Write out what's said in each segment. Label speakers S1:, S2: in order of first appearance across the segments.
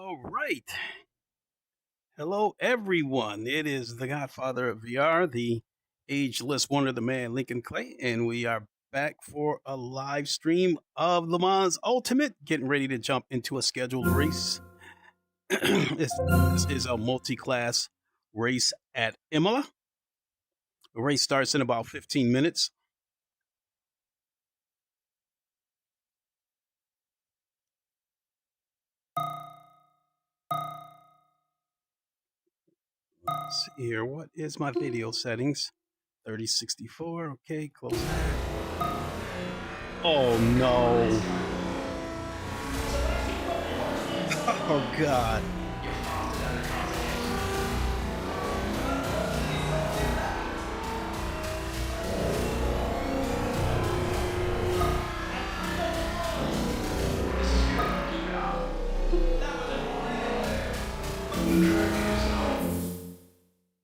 S1: All right. Hello, everyone. It is the Godfather of VR, the ageless wonder, the man Lincoln Clay, and we are back for a live stream of LeMans Ultimate, getting ready to jump into a scheduled race. this is a multi-class race at Imola. The race starts in about 15 minutes. Let's see here. What is my video settings? 3064. Okay, close that. Oh no. Oh god.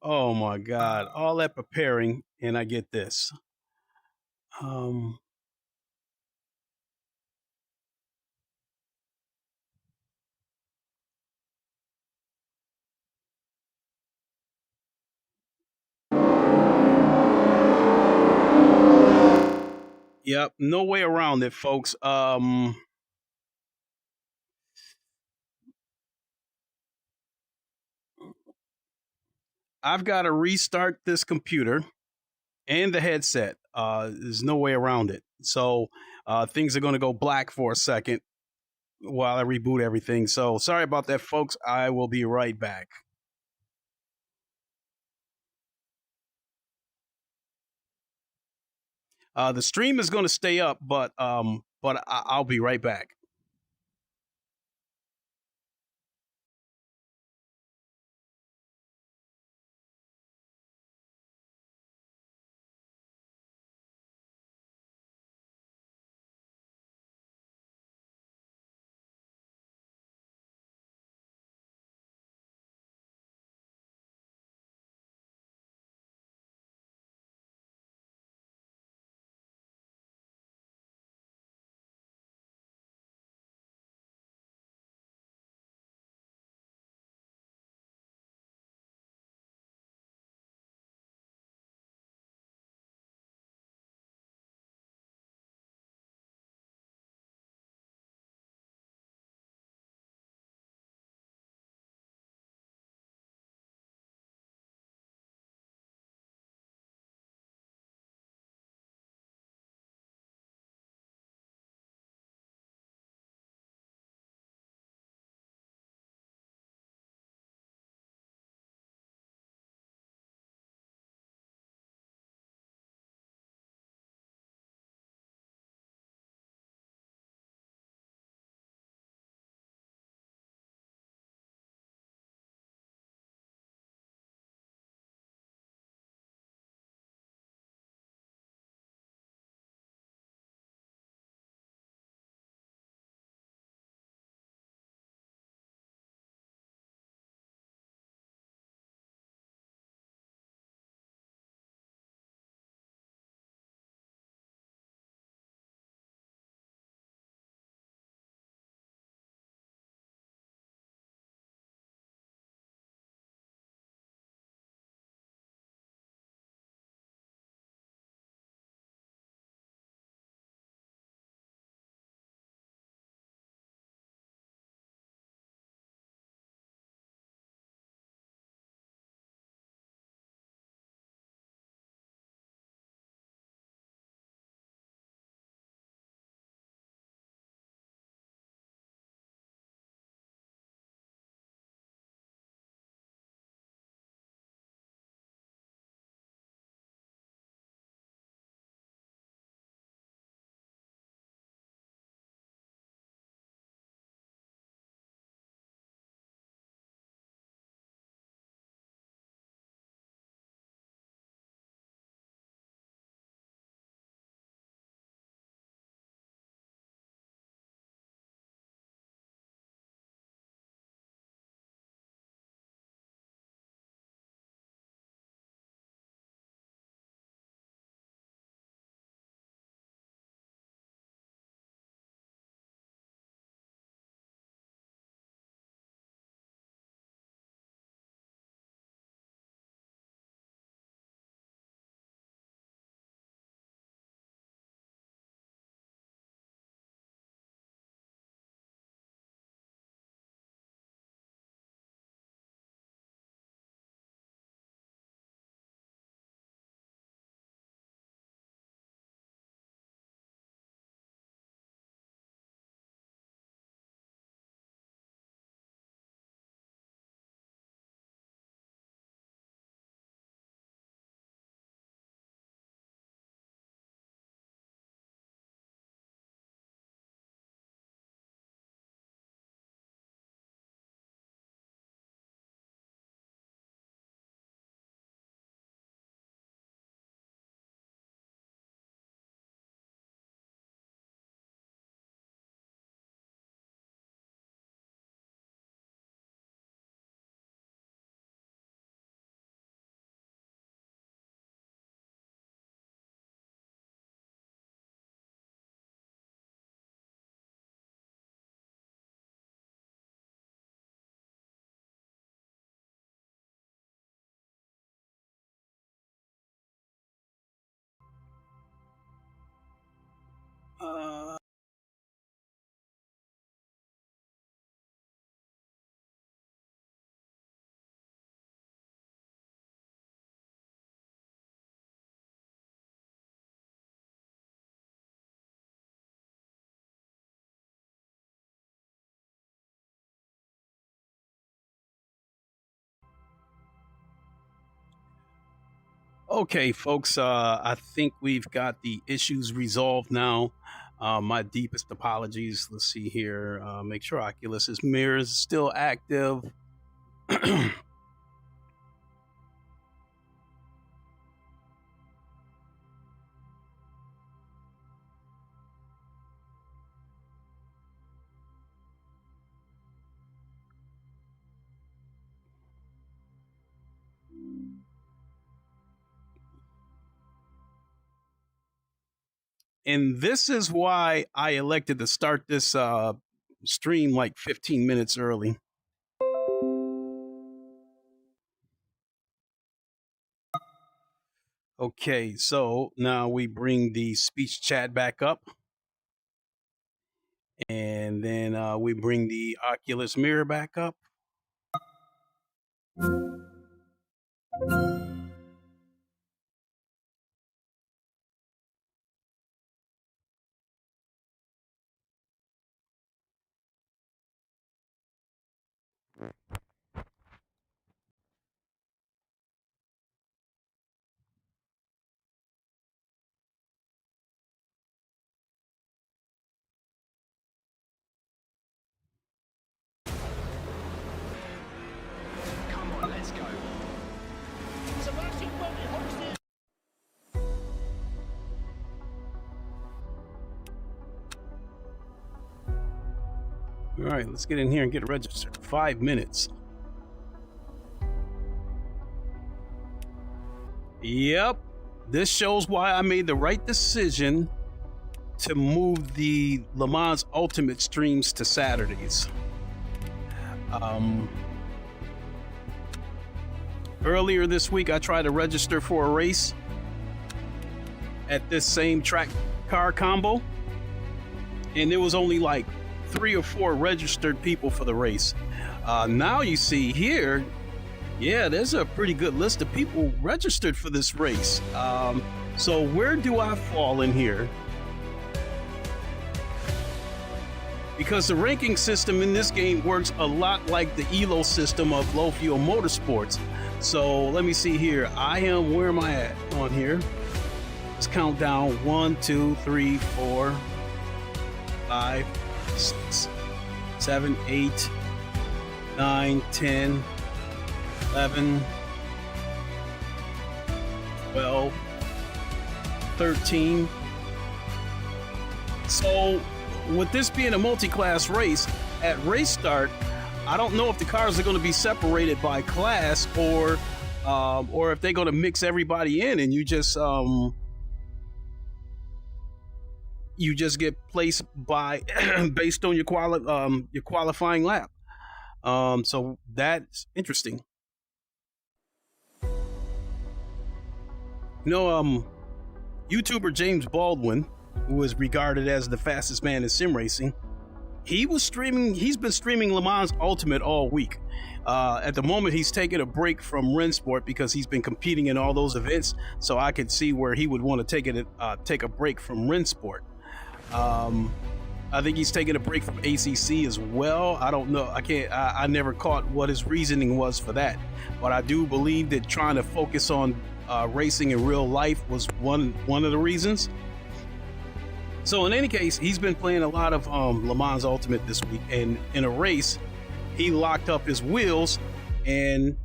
S1: Oh my god. All that preparing and I get this. Um Yep, no way around it, folks. I've got to restart this computer and the headset. There's no way around it. So things are going to go black for a second while I reboot everything. So sorry about that, folks. I will be right back. The stream is going to stay up, but I'll be right back. Okay, folks, I think we've got the issues resolved now. My deepest apologies. Let's see here. Make sure Oculus's mirror is still active. And this is why I elected to start this stream like 15 minutes early. Okay, so now we bring the speech chat back up. And then we bring the Oculus mirror back up.
S2: Come on, let's go.
S1: All right, let's get in here and get registered. 5 minutes. Yep. This shows why I made the right decision to move the LeMans Ultimate streams to Saturdays. Earlier this week, I tried to register for a race at this same track car combo, and there was only like 3 or 4 registered people for the race. Now you see here, yeah, there's a pretty good list of people registered for this race. So where do I fall in here? Because the ranking system in this game works a lot like the ELO system of low fuel motorsports. So let me see here. Where am I at on here? Let's count down 1, 2, 3, 4, 5, 6, 7, 8, 9, 10, 11, 12, 13. So with this being a multi-class race, at race start, I don't know if the cars are going to be separated by class or if they're going to mix everybody in and you just get placed by based on your qualifying lap. So that's interesting. YouTuber James Baldwin, who is regarded as the fastest man in sim racing, he's been streaming LeMans Ultimate all week. At the moment, he's taking a break from Rensport because he's been competing in all those events, so I could see where he would want to take a break from Rensport. I think he's taking a break from ACC as well. I don't know. I never caught what his reasoning was for that, but I do believe that trying to focus on racing in real life was one of the reasons. So in any case, he's been playing a lot of LeMans Ultimate this week, and in a race, he locked up his wheels and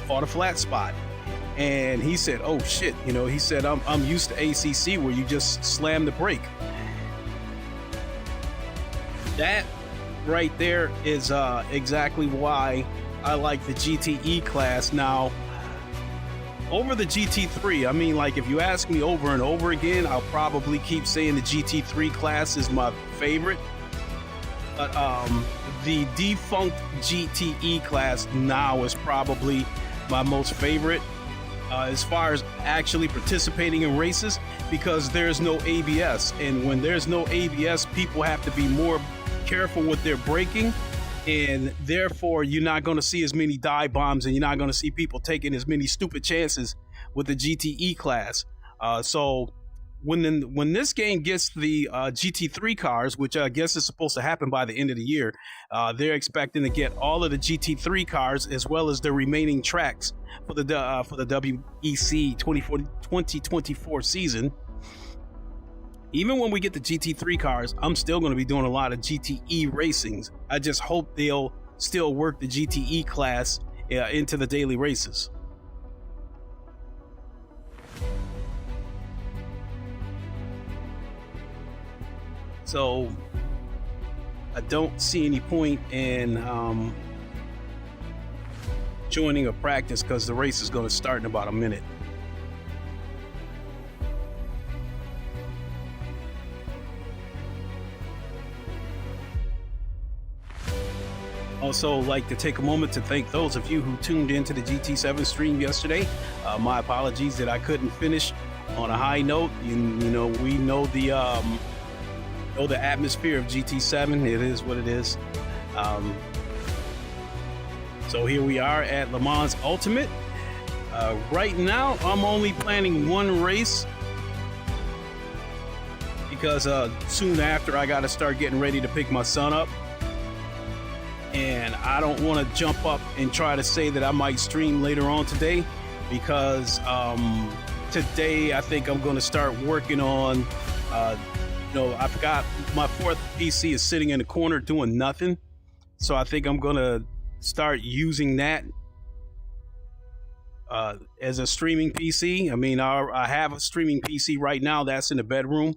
S1: fought a flat spot. And he said, "Oh shit!" He said, "I'm used to ACC where you just slam the brake." That right there is exactly why I like the GTE class now over the GT3. I mean, like, if you ask me over and over again, I'll probably keep saying the GT3 class is my favorite. But the defunct GTE class now is probably my most favorite as far as actually participating in races, because there's no ABS. And when there's no ABS, people have to be more careful with their braking. And therefore, you're not going to see as many dive bombs, and you're not going to see people taking as many stupid chances with the GTE class. So when this game gets the GT3 cars, which I guess is supposed to happen by the end of the year, they're expecting to get all of the GT3 cars as well as the remaining tracks for the WEC 2024 season. Even when we get the GT3 cars, I'm still going to be doing a lot of GTE racings. I just hope they'll still work the GTE class into the daily races. So I don't see any point in joining a practice because the race is going to start in about a minute. Also, like to take a moment to thank those of you who tuned into the GT7 stream yesterday. My apologies that I couldn't finish on a high note. You know, we know the atmosphere of GT7. It is what it is. So here we are at LeMans Ultimate. Right now, I'm only planning one race because soon after I got to start getting ready to pick my son up. And I don't want to jump up and try to say that I might stream later on today because today I think I'm going to start working on, I've got my fourth PC is sitting in the corner doing nothing. So I think I'm going to start using that as a streaming PC. I mean, I have a streaming PC right now that's in the bedroom.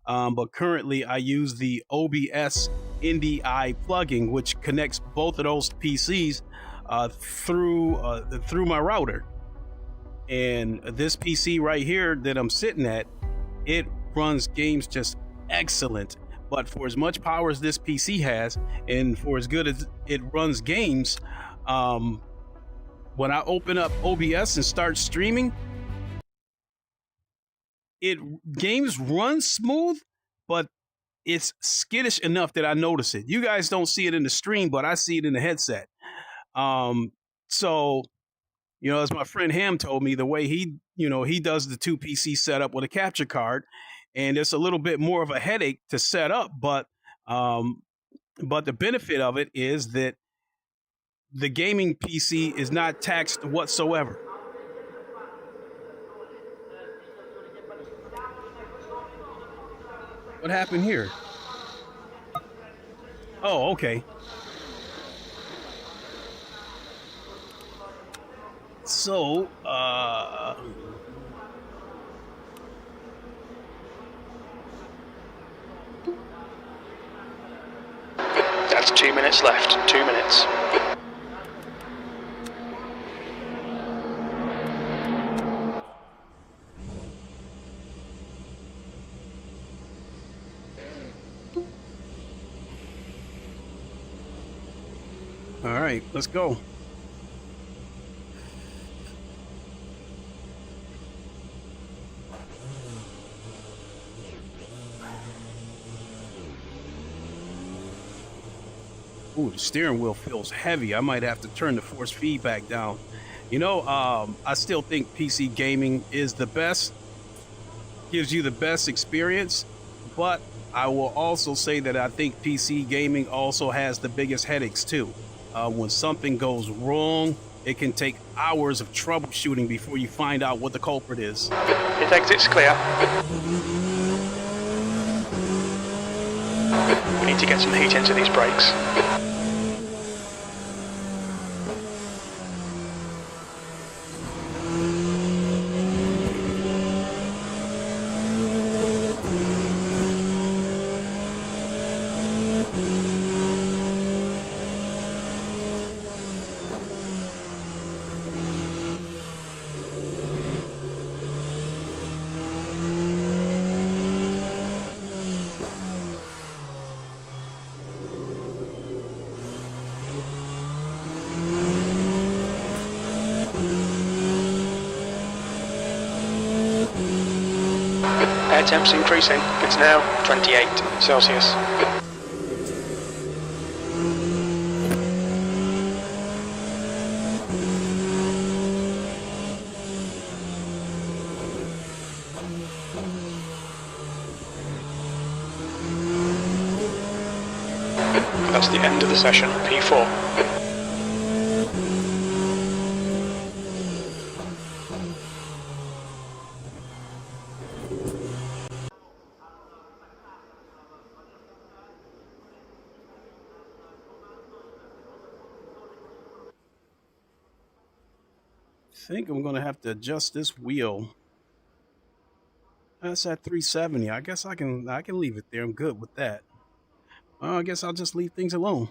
S1: But currently I use the OBS NDI plugin, which connects both of those PCs through my router. And this PC right here that I'm sitting at, it runs games just excellent. But for as much power as this PC has, and for as good as it runs games, when I open up OBS and start streaming, games run smooth, but it's skittish enough that I notice it. You guys don't see it in the stream, but I see it in the headset. So, as my friend Ham told me, the way he does the two PC setup with a capture card, and it's a little bit more of a headache to set up, but the benefit of it is that the gaming PC is not taxed whatsoever. What happened here? Oh, okay. So,
S2: That's 2 minutes left. 2 minutes.
S1: All right, let's go. Ooh, the steering wheel feels heavy. I might have to turn the force feedback down. I still think PC gaming is the best, gives you the best experience, but I will also say that I think PC gaming also has the biggest headaches too. When something goes wrong, it can take hours of troubleshooting before you find out what the culprit is.
S2: His exit's clear. We need to get some heat into these brakes. Air temp's increasing. It's now 28 Celsius. That's the end of the session, P4.
S1: I think I'm gonna have to adjust this wheel. That's at 370. I guess I can leave it there. I'm good with that. Well, I guess I'll just leave things alone.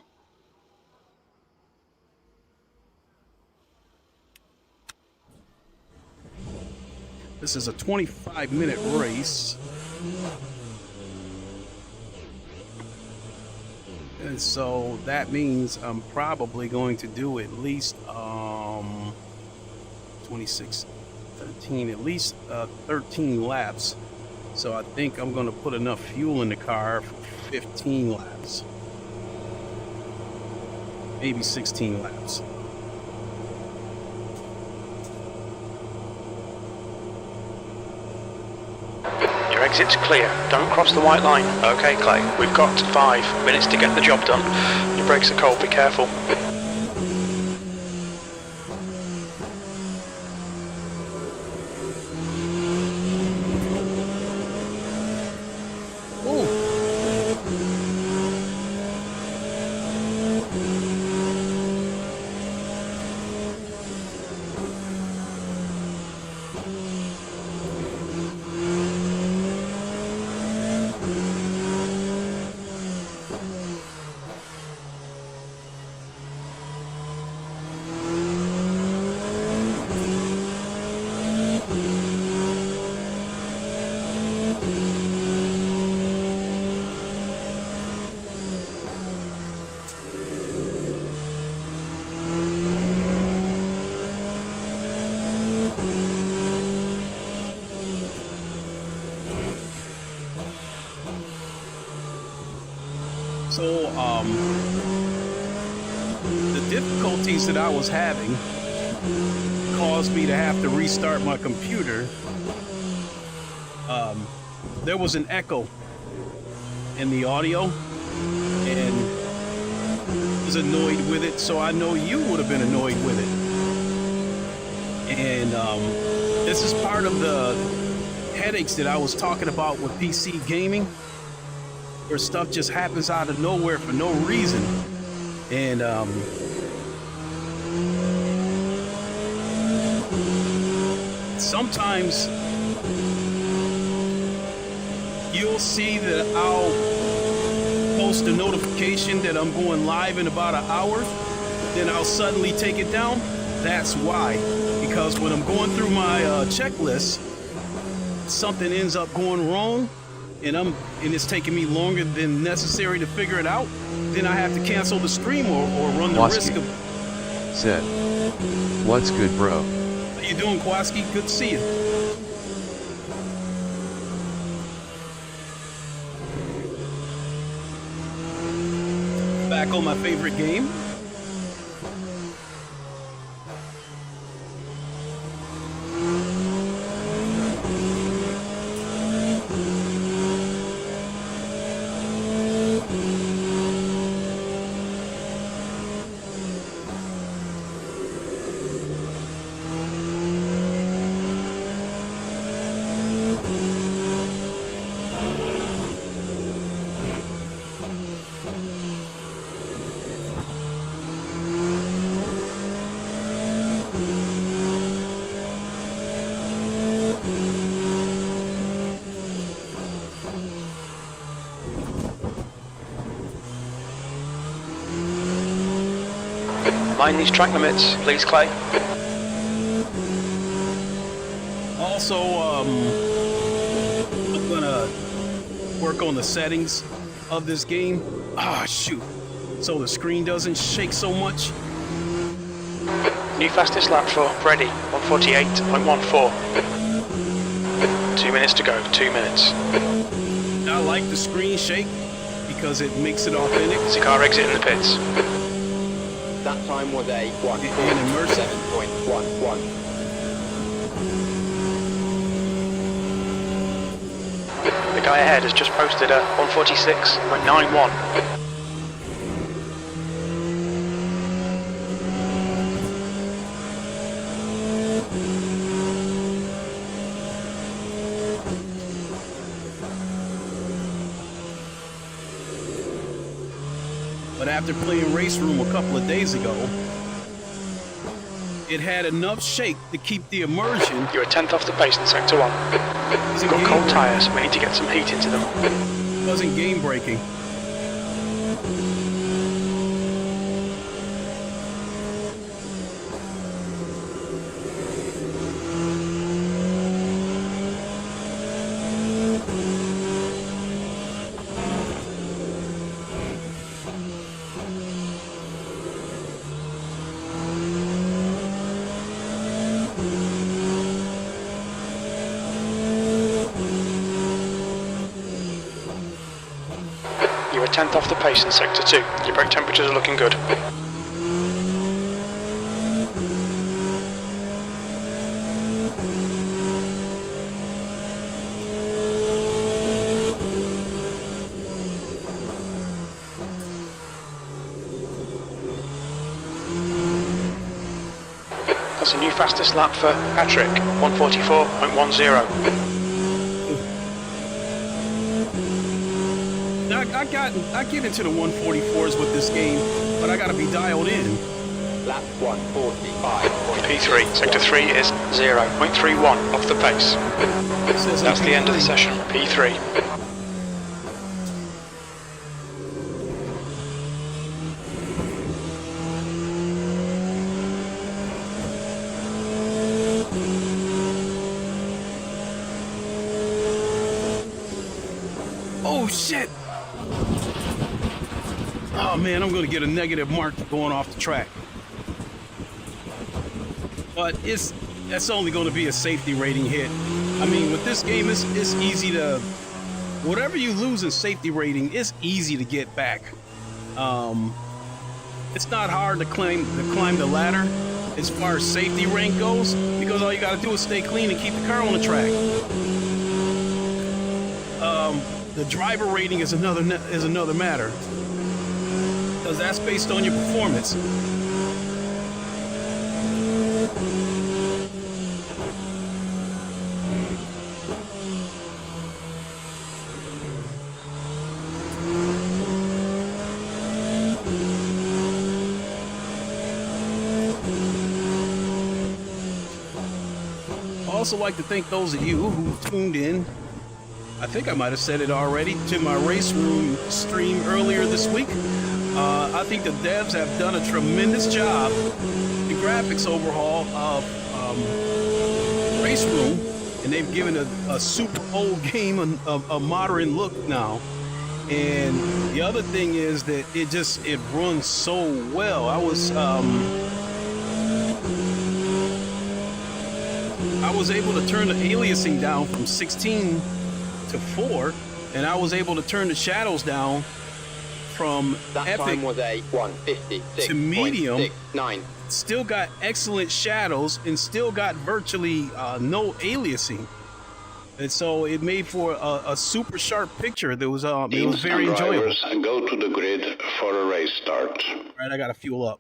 S1: This is a 25-minute race. And so that means I'm probably going to do at least 26, 13, at least 13 laps. So I think I'm going to put enough fuel in the car for 15 laps. Maybe 16 laps.
S2: Your exit's clear. Don't cross the white line. Okay, Clay. We've got 5 minutes to get the job done. Your brakes are cold. Be careful.
S1: So, the difficulties that I was having caused me to have to restart my computer. There was an echo in the audio, and I was annoyed with it, so I know you would have been annoyed with it. And this is part of the headaches that I was talking about with PC gaming, where stuff just happens out of nowhere for no reason. And sometimes you'll see that I'll post a notification that I'm going live in about an hour, then I'll suddenly take it down. That's why. Because when I'm going through my checklist, something ends up going wrong, and it's taking me longer than necessary to figure it out, then I have to cancel the stream or run the risk of...
S3: Said. What's good, bro?
S1: How you doing, Kwaski? Good to see you. Back on my favorite game.
S2: Mind these track limits, please, Clay.
S1: Also, I'm gonna work on the settings of this game. Ah, shoot. So the screen doesn't shake so much.
S2: New fastest lap for Freddy, 148.14. 2 minutes to go, 2 minutes.
S1: I like the screen shake because it makes it authentic.
S2: It's a car exit in the pits.
S4: That time was a 1:47.11.
S2: The guy ahead has just posted a 146.91.
S1: but after playing Race Room a couple of days ago, it had enough shake to keep the immersion.
S2: You're a tenth off the pace in sector 1. You've got cold tyres, we need to get some heat into them.
S1: Wasn't game breaking.
S2: You're a tenth off the pace in sector 2. Your brake temperatures are looking good. That's a new fastest lap for Patrick, 144.10.
S1: I get into the 144s with this game, but I gotta be dialed in.
S4: Lap 145.
S2: P3, sector 3 is 0.31 off the pace. That's the end of the session, P3.
S1: Oh shit! Oh man, I'm gonna get a negative mark for going off the track. But that's only gonna be a safety rating hit. I mean, with this game, it's easy to, whatever you lose in safety rating, it's easy to get back. It's not hard to climb the ladder as far as safety rank goes, because all you gotta do is stay clean and keep the car on the track. The driver rating is another matter, because that's based on your performance. I also like to thank those of you who tuned in. I think I might have said it already, to my Race Room stream earlier this week. I think the devs have done a tremendous job. The graphics overhaul of Race Room, and they've given a super old game a modern look now. And the other thing is that it runs so well. I was able to turn the aliasing down from 16 to 4, and I was able to turn the shadows down from
S4: That
S1: epic
S4: time was a 156.
S1: to medium.
S4: 69.
S1: Still got excellent shadows and still got virtually no aliasing, and so it made for a super sharp picture. That was it was very enjoyable.
S5: Go to the grid for a race start.
S1: All right, I gotta fuel up.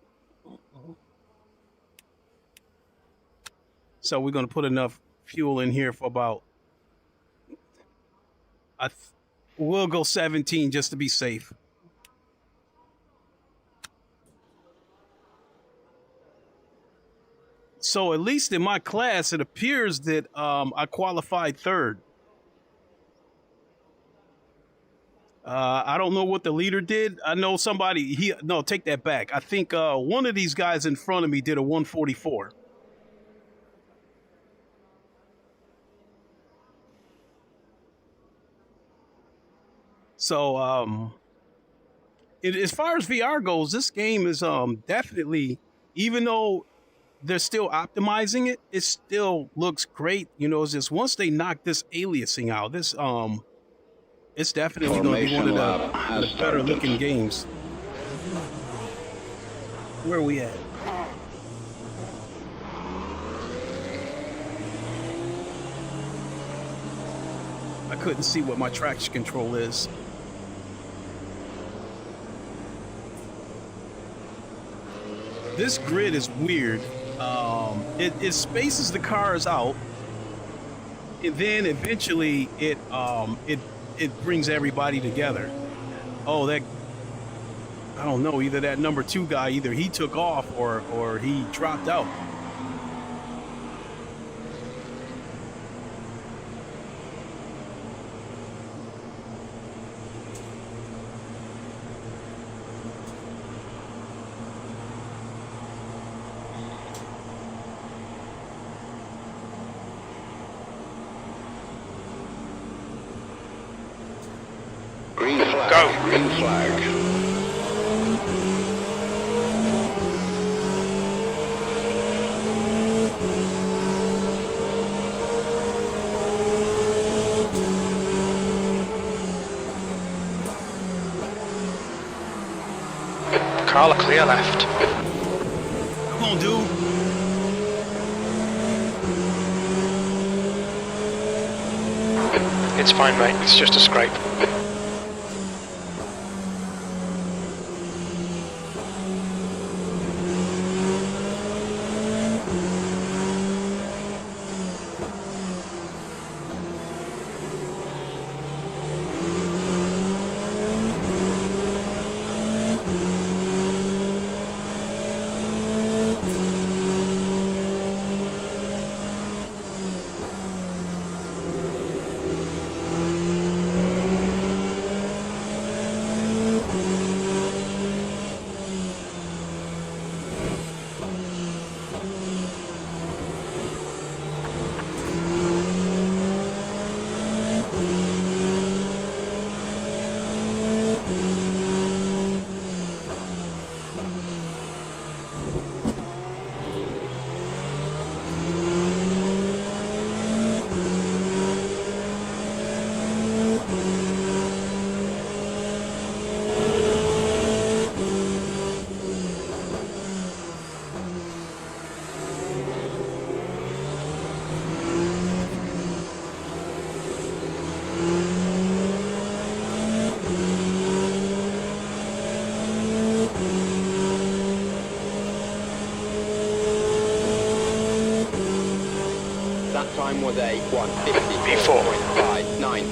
S1: So we're gonna put enough fuel in here for about. We'll go 17 just to be safe. So at least in my class, it appears that I qualified third. I don't know what the leader did. I know somebody. No, take that back. I think one of these guys in front of me did a 144. So, as far as VR goes, this game is definitely, even though they're still optimizing it, it still looks great. You know, it's just once they knock this aliasing out, this it's definitely going to be one of the better looking games. Where are we at? I couldn't see what my traction control is. This grid is weird. It spaces the cars out, and then eventually it brings everybody together. Oh, that I don't know, either that number 2 guy, either he took off or he dropped out.
S5: Green flag.
S2: Go.
S5: Green flag.
S2: Carla, clear left.
S1: Come on, dude.
S2: It's fine, mate. It's just a scrape.
S4: That time was a 1:54.59.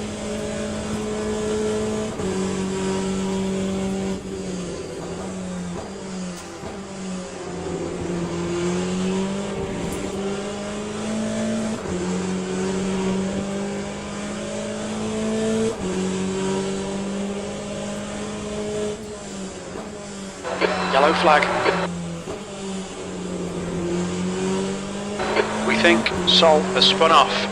S2: Yellow flag. We think Sol has spun off.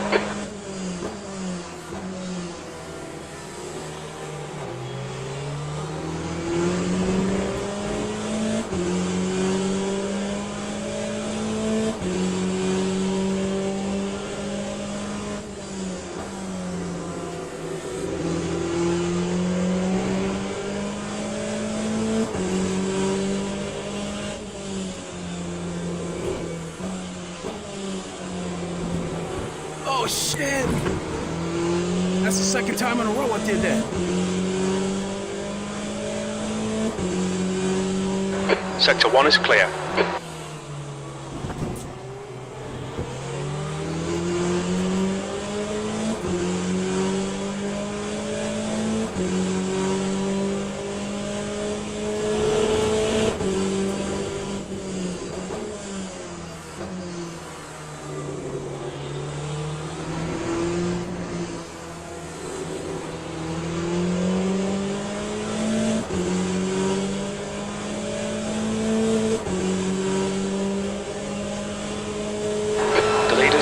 S1: Oh shit! That's the second time in a row I did that.
S2: Sector 1 is clear.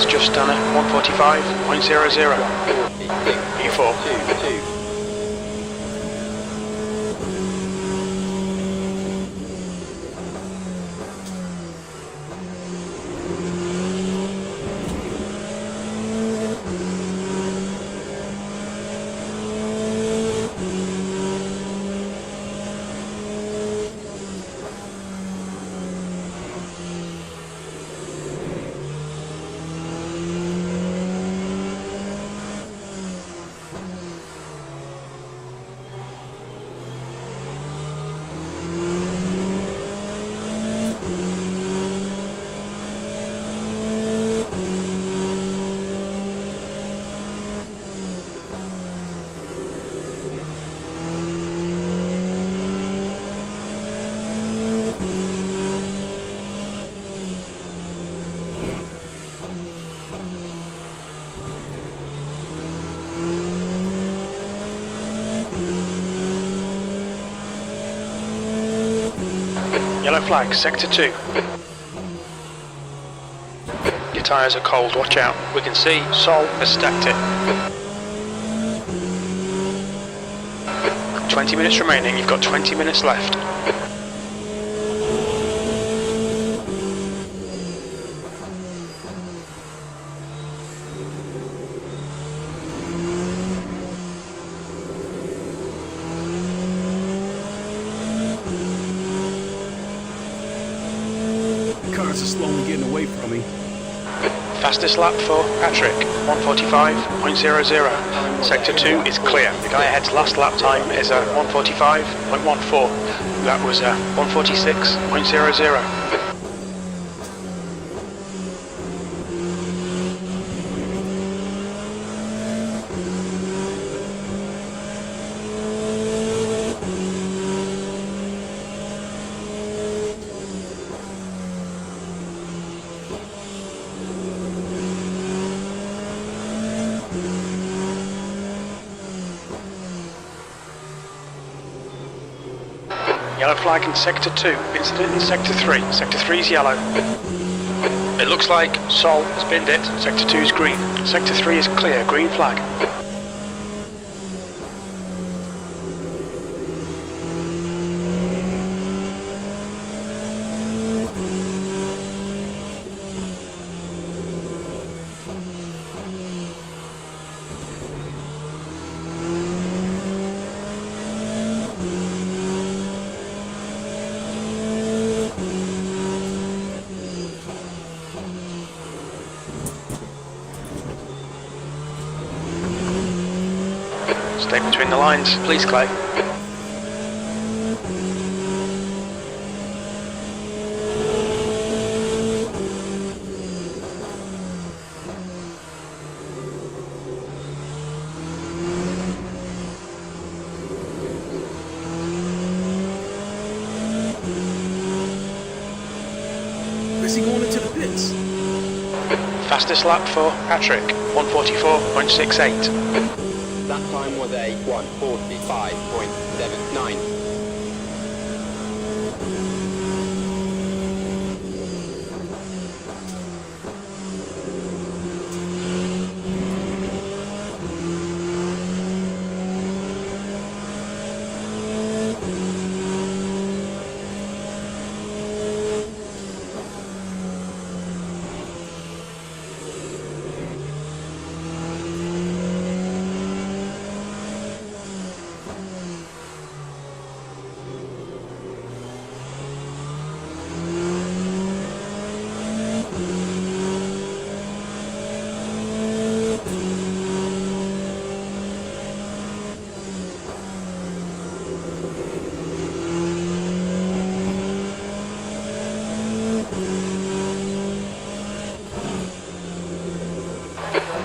S2: Just done at 145.00. E4.
S4: 2-2.
S2: Yellow flag, sector 2. Your tyres are cold, watch out. We can see Sol has stacked it. 20 minutes remaining, you've got 20 minutes left.
S1: Cars are slowly getting away from me.
S2: Fastest lap for Patrick, 145.00. Sector 2 is clear. The guy ahead's last lap time is 145.14. That was 146.00. Yellow flag in sector 2, incident in sector 3. Sector 3 is yellow. It looks like Sol has binned it. Sector 2 is green. Sector 3 is clear, green flag. Stay between the lines, please, Clay.
S1: Where's he going into the pits?
S2: Fastest lap for Patrick, 144.68.
S4: That time was a 1:45.79.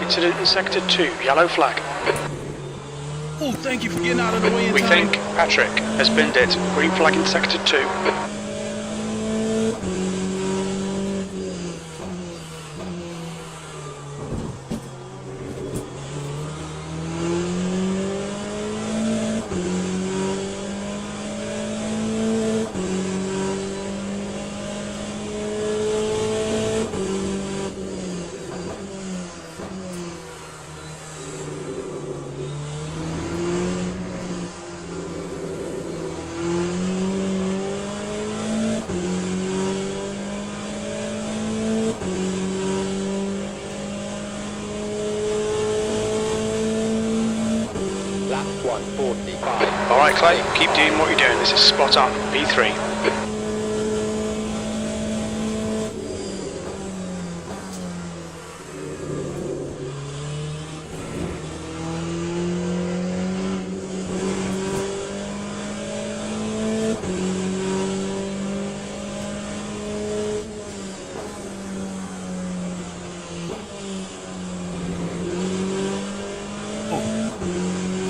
S2: Incident in sector 2, yellow flag.
S1: Oh, thank you for getting out of the way in
S2: We
S1: time.
S2: think Patrick has binned it. Green flag in sector 2.
S4: Lap 1:45.
S2: Alright, Clay, keep doing what you're doing. This is spot on. P3.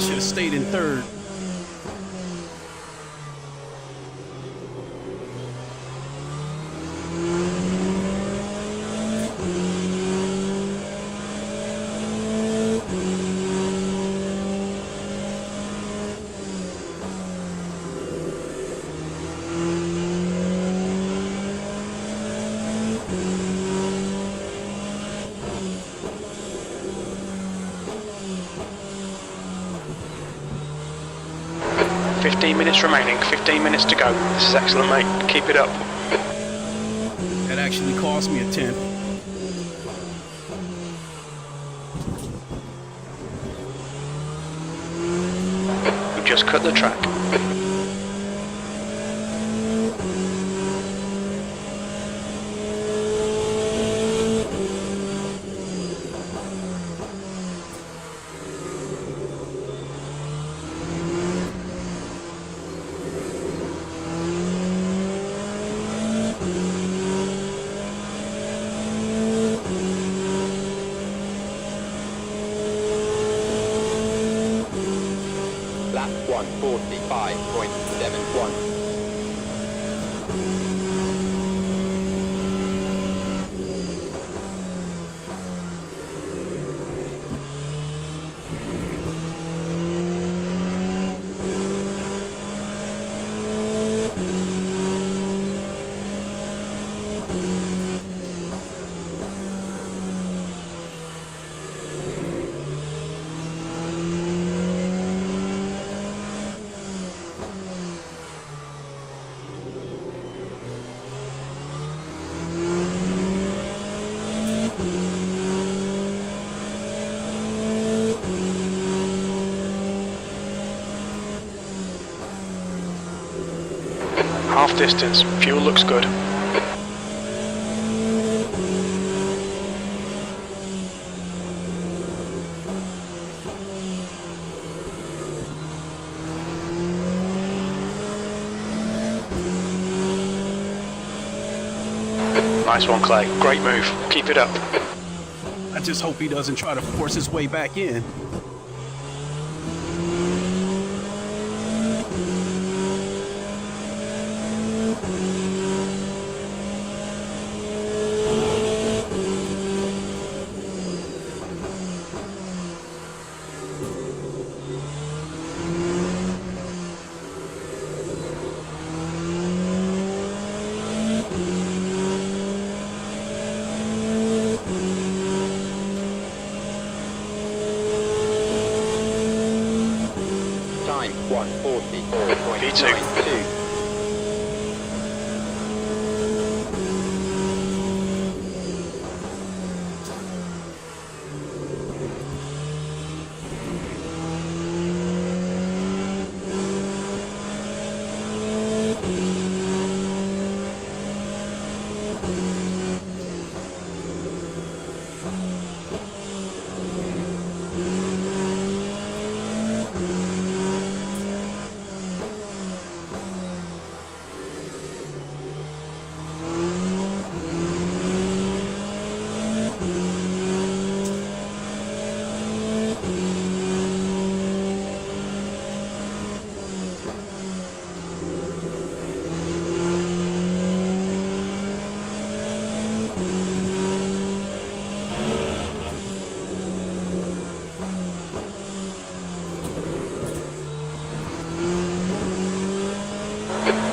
S1: Should have stayed in third.
S2: 15 minutes remaining, 15 minutes to go. This is excellent, mate. Keep it up.
S1: That actually cost me a tenth.
S2: We've just cut the track.
S4: Lap 145.71.
S2: Half distance, fuel looks good. Nice one, Clay. Great move. Keep it up.
S1: I just hope he doesn't try to force his way back in.
S4: Time 144.92.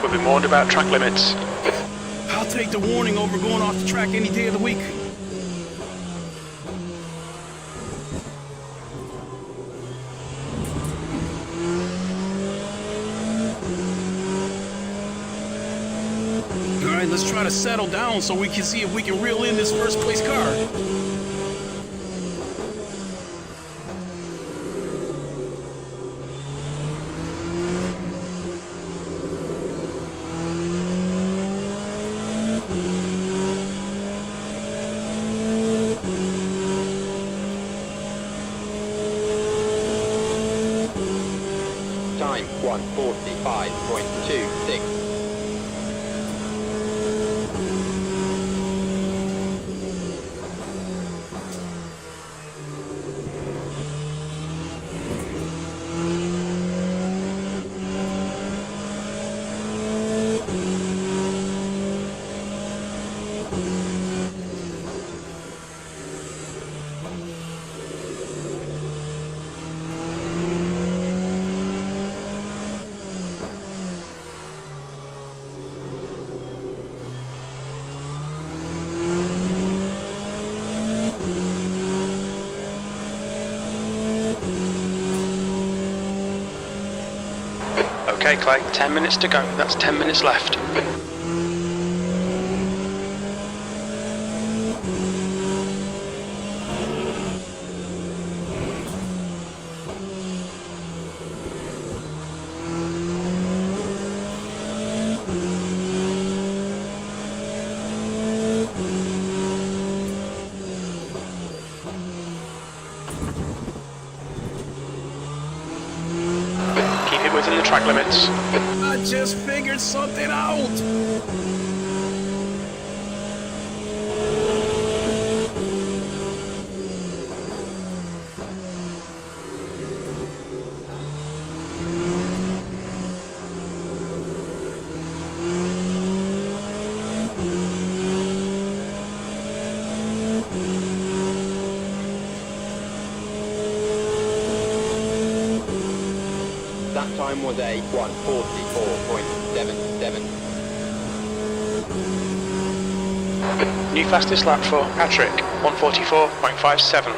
S2: We've been warned about track limits.
S1: I'll take the warning over going off the track any day of the week. All right, let's try to settle down so we can see if we can reel in this first place car.
S4: Time 145.26.
S2: Okay, Clay, 10 minutes to go. That's 10 minutes left. Keep it within the track limits.
S1: I just figured something out.
S4: That time was a 1:44.77.
S2: New fastest lap for Patrick, 1:44.57.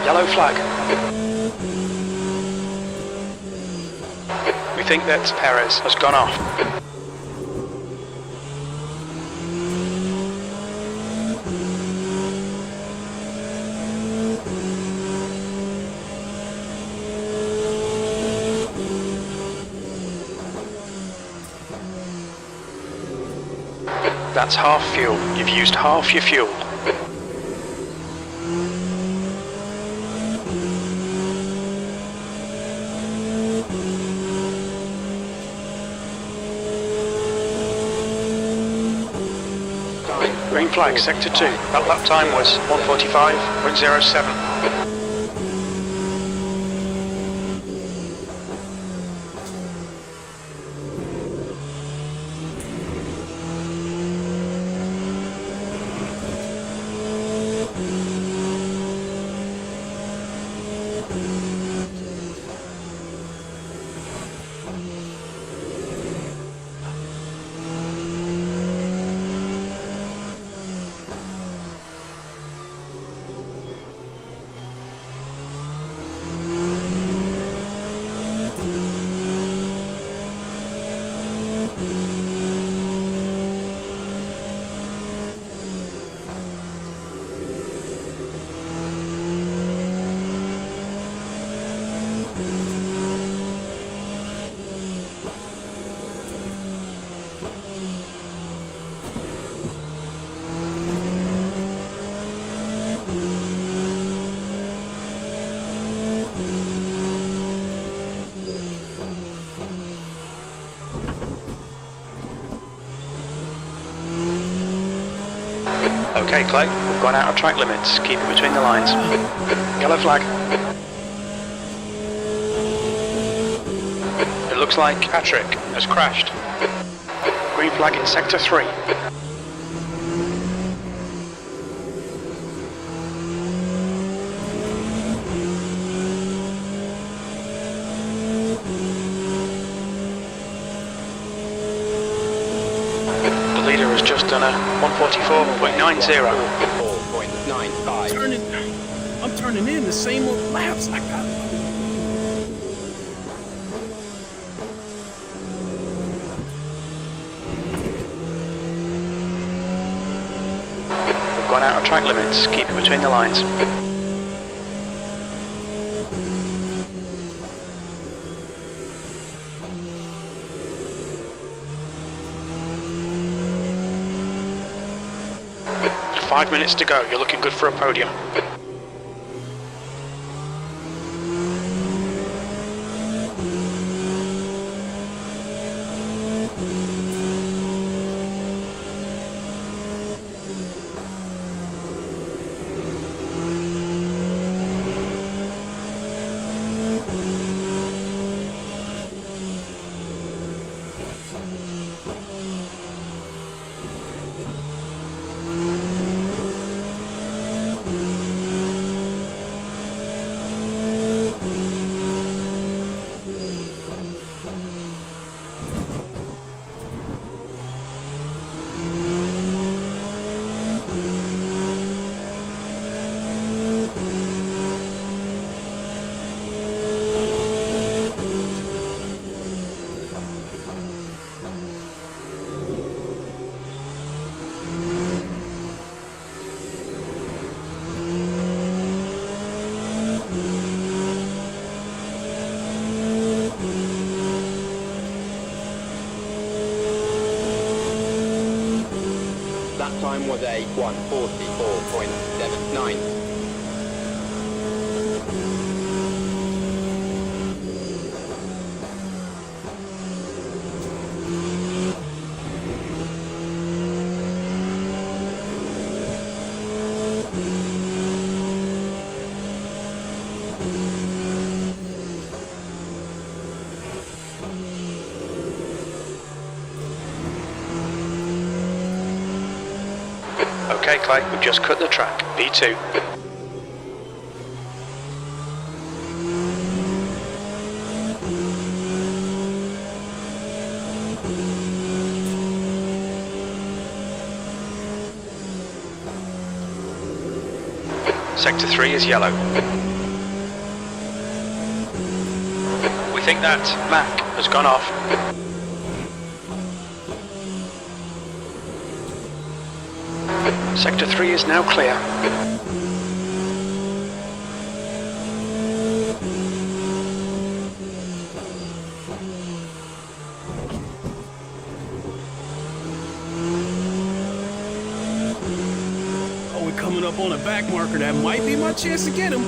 S2: Yellow flag. We think that Perez has gone off. That's half fuel. You've used half your fuel. Green flag, sector 2. That lap time was 1:45.07. Okay, Clay, we've gone out of track limits. Keep it between the lines. Yellow flag. It looks like Patrick has crashed. Green flag in sector 3. The leader has just done a 1:44.90.
S4: 4.95.
S1: I'm turning in the same laps. I got it.
S2: We've gone out of track limits. Keep it between the lines. 5 minutes to go. You're looking good for a podium.
S4: That time was a 1:44.79.
S2: Okay, Clay, we've just cut the track. P2. Sector 3 is yellow. We think that Mac has gone off. Sector 3 is now clear.
S1: Oh, we're coming up on a back marker. That might be my chance to get him.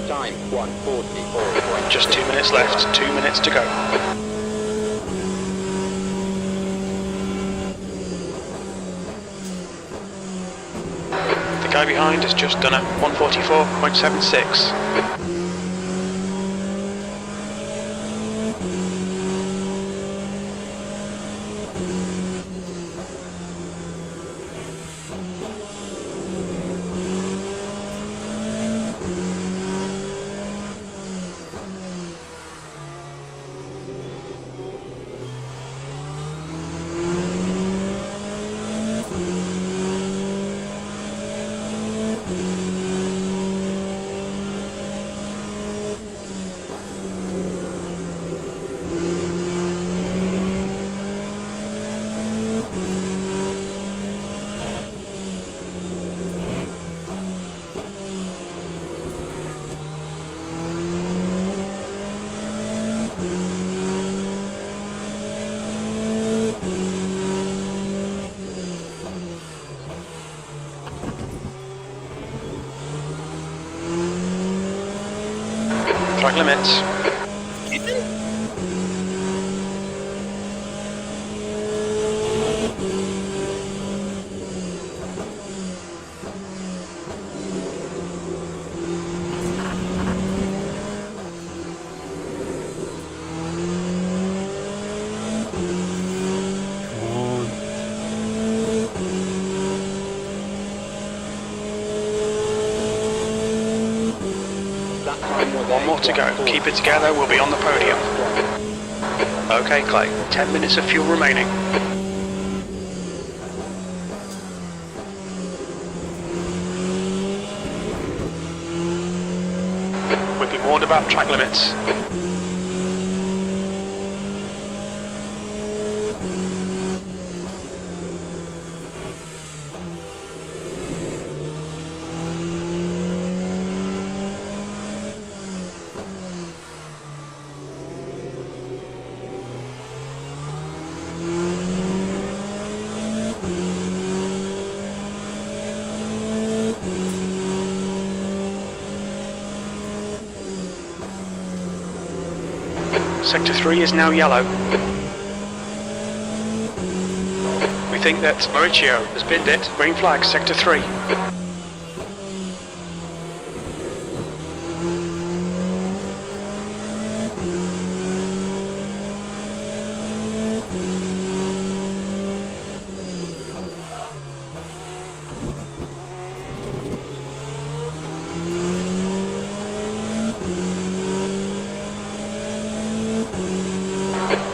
S4: Time 1:44.
S2: Just 2 minutes left, 2 minutes to go. The guy behind has just done a 1:44.76. Track limits. One more to go. Keep it together, we'll be on the podium. Okay, Clay, 10 minutes of fuel remaining. We've been warned about track limits. Sector 3 is now yellow. We think that Mauricio has binned it. Green flag, Sector 3.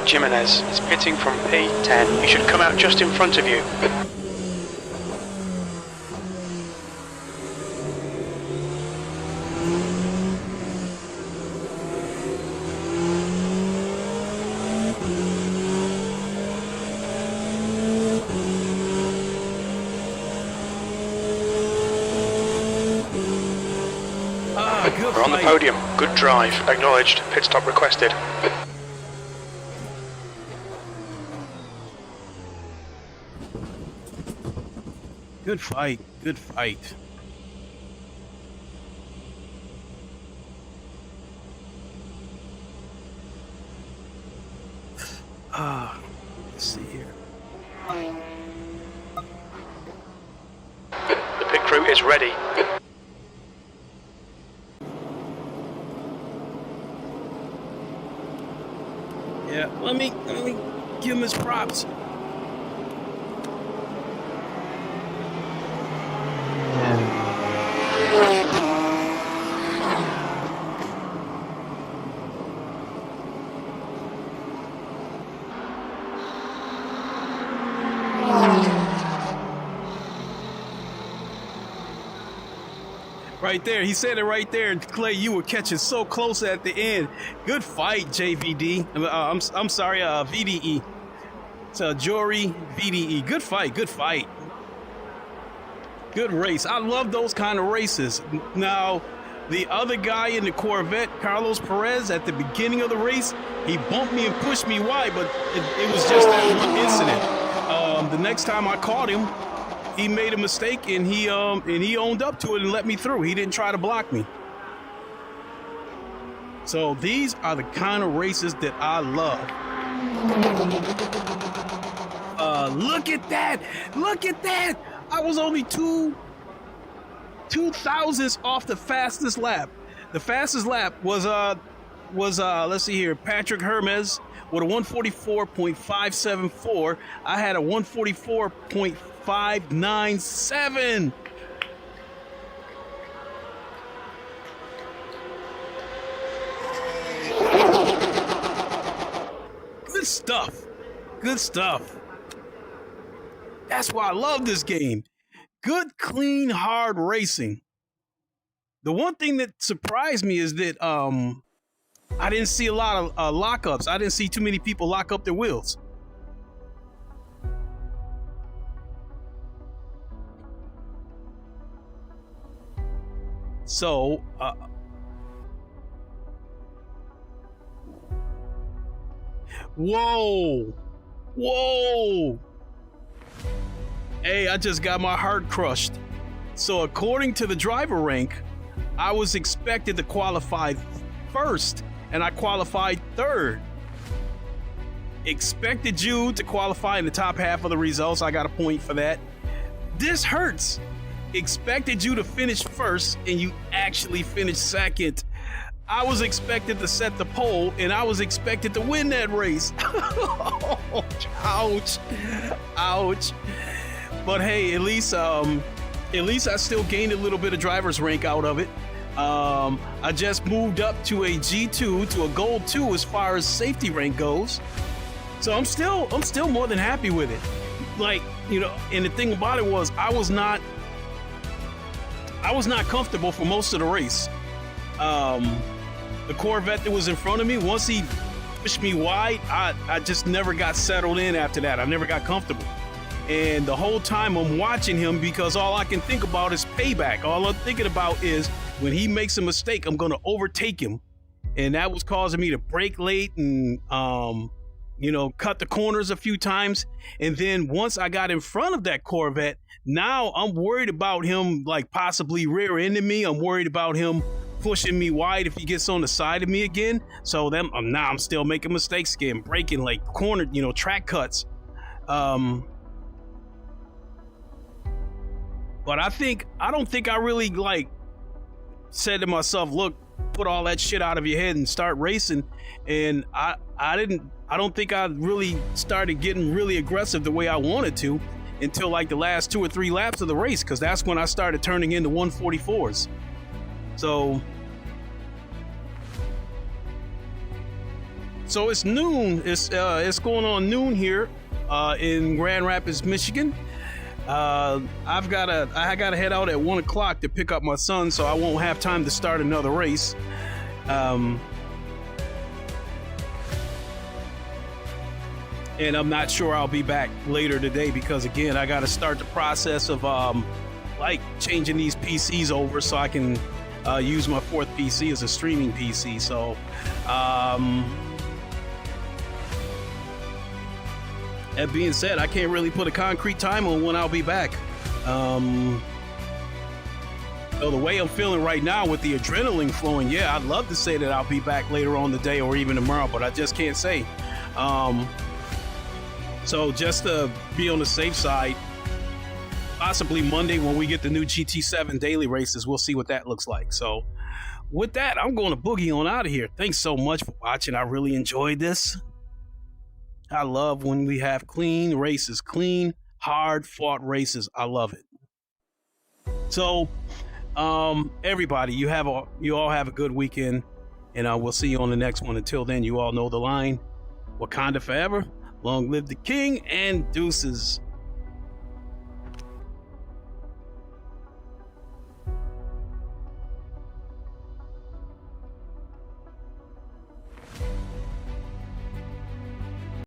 S2: Jimenez is pitting from P10. He should come out just in front of you.
S1: Good
S2: We're on the
S1: fight.
S2: podium. Good drive. Acknowledged. Pit stop requested.
S1: Good fight. Good fight. Let's see here.
S2: The pit crew is ready.
S1: Yeah, let me give him his props. Right there, he said it right there. Clay, you were catching so close at the end. Good fight, JVD. I'm sorry, VDE. It's Jory VDE. Good fight, good fight. Good race. I love those kind of races. Now, the other guy in the Corvette, Carlos Perez, at the beginning of the race, he bumped me and pushed me wide, but it was just that one incident. The next time I caught him, he made a mistake and he owned up to it and let me through. He didn't try to block me. So these are the kind of races that I love. Look at that! Look at that! I was only two thousandths off the fastest lap. The fastest lap was let's see here, Patrick Hermes with a 144.574. I had a 144.597. Good stuff. Good stuff. That's why I love this game. Good, clean, hard racing. The one thing that surprised me is that I didn't see a lot of lockups. I didn't see too many people lock up their wheels. So, whoa, whoa. Hey, I just got my heart crushed. So according to the driver rank, I was expected to qualify first, and I qualified third. Expected you to qualify in the top half of the results. I got a point for that. This hurts. Expected you to finish first, and you actually finished second. I was expected to set the pole, and I was expected to win that race. Ouch. Ouch. But hey, at least I still gained a little bit of driver's rank out of it. I just moved up to a G2 to a Gold 2 as far as safety rank goes. So I'm still more than happy with it. Like, you know, and the thing about it was I was not the Corvette that was in front of me, once he pushed me wide, I just never got settled in after that. I never got comfortable. And the whole time I'm watching him, because all I can think about is payback. All I'm thinking about is when he makes a mistake, I'm going to overtake him. And that was causing me to brake late and, cut the corners a few times. And then once I got in front of that Corvette, now I'm worried about him like possibly rear-ending me. I'm worried about him pushing me wide if he gets on the side of me again. So then now I'm still making mistakes again, braking like corner, track cuts. But I don't think I really like said to myself, look, put all that shit out of your head and start racing. And I don't think I really started getting really aggressive the way I wanted to until like the last 2 or 3 laps of the race, because that's when I started turning into 144s. So it's noon. It's going on noon here in Grand Rapids, Michigan. I gotta head out at 1 o'clock to pick up my son, so I won't have time to start another race. And I'm not sure I'll be back later today because, again, I got to start the process of changing these PCs over so I can use my 4th PC as a streaming PC. So that being said, I can't really put a concrete time on when I'll be back. So the way I'm feeling right now with the adrenaline flowing, yeah, I'd love to say that I'll be back later on today or even tomorrow, but I just can't say. So just to be on the safe side, possibly Monday when we get the new GT7 daily races, we'll see what that looks like. So with that, I'm going to boogie on out of here. Thanks so much for watching. I really enjoyed this. I love when we have clean races, clean, hard-fought races. I love it. So, everybody, you all have a good weekend, and we'll see you on the next one. Until then, you all know the line. Wakanda forever. Long live the king, and deuces.